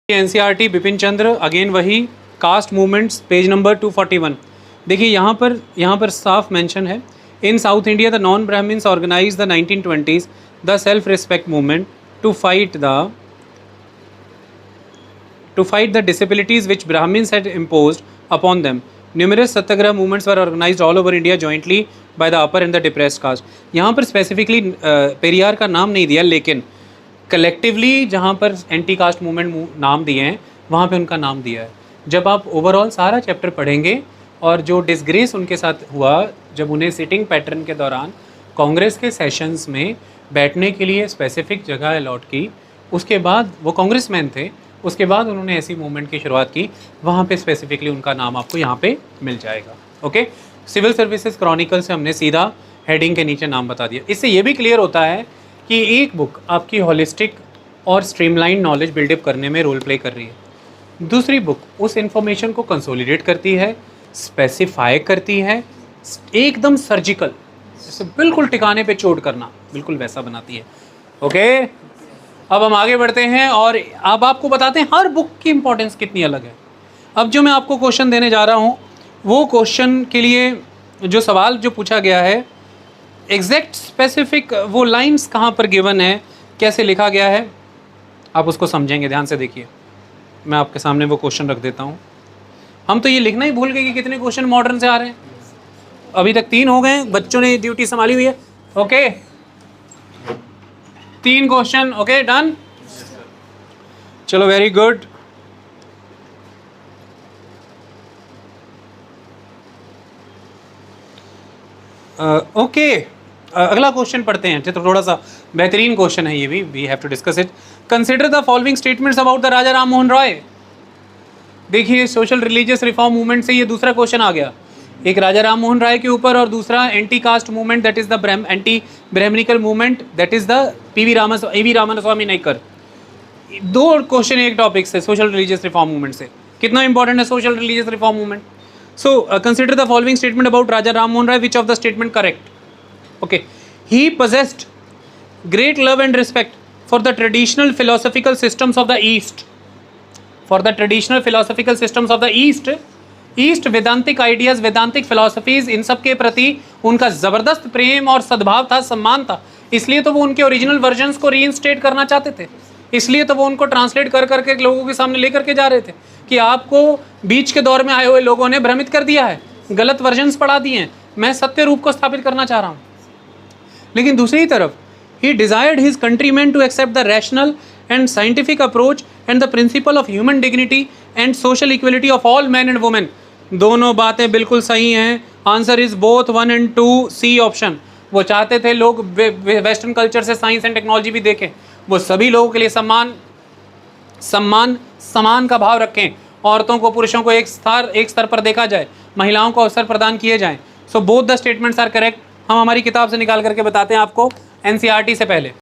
NCERT Bipin Chandra, again वही caste movements, page number 241। देखिए यहाँ पर साफ मेंशन है, in south India the non Brahmins organise the 1920s the self respect movement to fight the disabilities which Brahmins had imposed upon them. Numerous satyagraha movements were organized all over India jointly by the upper and the depressed caste. यहाँ पर specifically Periyar का नाम नहीं दिया, लेकिन collectively जहाँ पर anti caste movement नाम दिए हैं वहाँ पे उनका नाम दिया है। जब आप ओवरऑल सारा चैप्टर पढ़ेंगे और जो डिसग्रेस उनके साथ हुआ जब उन्हें सिटिंग पैटर्न के दौरान कांग्रेस के सेशंस में बैठने के लिए स्पेसिफिक जगह अलॉट की, उसके बाद वो कांग्रेसमैन थे, उसके बाद उन्होंने ऐसी मूवमेंट की शुरुआत की, वहाँ पे स्पेसिफिकली उनका नाम आपको यहाँ पे मिल जाएगा। ओके, सिविल सर्विसेज क्रॉनिकल से हमने सीधा हेडिंग के नीचे नाम बता दिया। इससे ये भी क्लियर होता है कि एक बुक आपकी होलिस्टिक और स्ट्रीमलाइन नॉलेज बिल्डअप करने में रोल प्ले कर रही है, दूसरी बुक उस इंफॉर्मेशन को कंसोलिडेट करती है, स्पेसिफाई करती है, एकदम सर्जिकल, जैसे बिल्कुल ठिकाने पे चोट करना, बिल्कुल वैसा बनाती है। ओके, अब हम आगे बढ़ते हैं और अब आपको बताते हैं हर बुक की इंपॉर्टेंस कितनी अलग है। अब जो मैं आपको क्वेश्चन देने जा रहा हूँ वो क्वेश्चन के लिए जो सवाल जो पूछा गया है, एग्जैक्ट स्पेसिफिक वो लाइंस कहाँ पर गिवन है, कैसे लिखा गया है, आप उसको समझेंगे। ध्यान से देखिए, मैं आपके सामने वो क्वेश्चन रख देता हूँ। हम तो ये लिखना ही भूल गए कि कितने क्वेश्चन मॉडर्न से आ रहे हैं। अभी तक 3 हो गए, बच्चों ने ड्यूटी संभाली हुई है। Okay, 3 question. ओके, डन, चलो, वेरी गुड। ओके, अगला क्वेश्चन पढ़ते हैं। तो थोड़ा सा बेहतरीन क्वेश्चन है ये भी, we have to discuss it. Consider the following statements about the Raja Ram Mohan Roy. देखिए, सोशल रिलीजियस रिफॉर्म मूवमेंट से ये दूसरा क्वेश्चन आ गया, एक राजा राम मोहन राय के ऊपर और दूसरा anti caste movement that is the anti Brahmanical movement that is the A V. Ramaswamy Naicker. 2 question एक टॉपिक से, सोशल रिलीजियस रिफॉर्म मूवमेंट से। कितना इंपॉर्टेंट है social religious reform movement. So consider the following statement about Raja Ram Mohan Roy, which of the statement correct. Okay, he possessed great love and respect for the traditional philosophical systems of the East. For the traditional philosophical systems of the East, Vedantic ideas, Vedantic philosophies, इन सब के प्रति उनका ज़बरदस्त प्रेम और सद्भाव था, सम्मान था। इसलिए तो वो उनके ओरिजिनल वर्जन्स को रीइंस्टेट करना चाहते थे, इसलिए तो वो उनको ट्रांसलेट कर करके लोगों के सामने लेकर के जा रहे थे कि आपको बीच के दौर में आए हुए लोगों ने भ्रमित कर दिया है, गलत वर्जन्स पढ़ा दिए हैं, मैं सत्य रूप को स्थापित करना चाह रहा हूँ। लेकिन दूसरी तरफ he desired his countrymen to accept the rational and scientific approach and the principle of human dignity and social equality of all men and women. दोनों बातें बिल्कुल सही हैं। Answer is both 1 and 2, C option. वो चाहते थे लोग western culture से साइंस एंड टेक्नोलॉजी भी देखें, वो सभी लोगों के लिए समान का भाव रखें, औरतों को पुरुषों को एक स्तर पर देखा जाए, महिलाओं को अवसर प्रदान किए जाएं। So both the statements are correct. हम हमारी किताब से निकाल करके बताते हैं आपको एनसीईआरटी से पहले।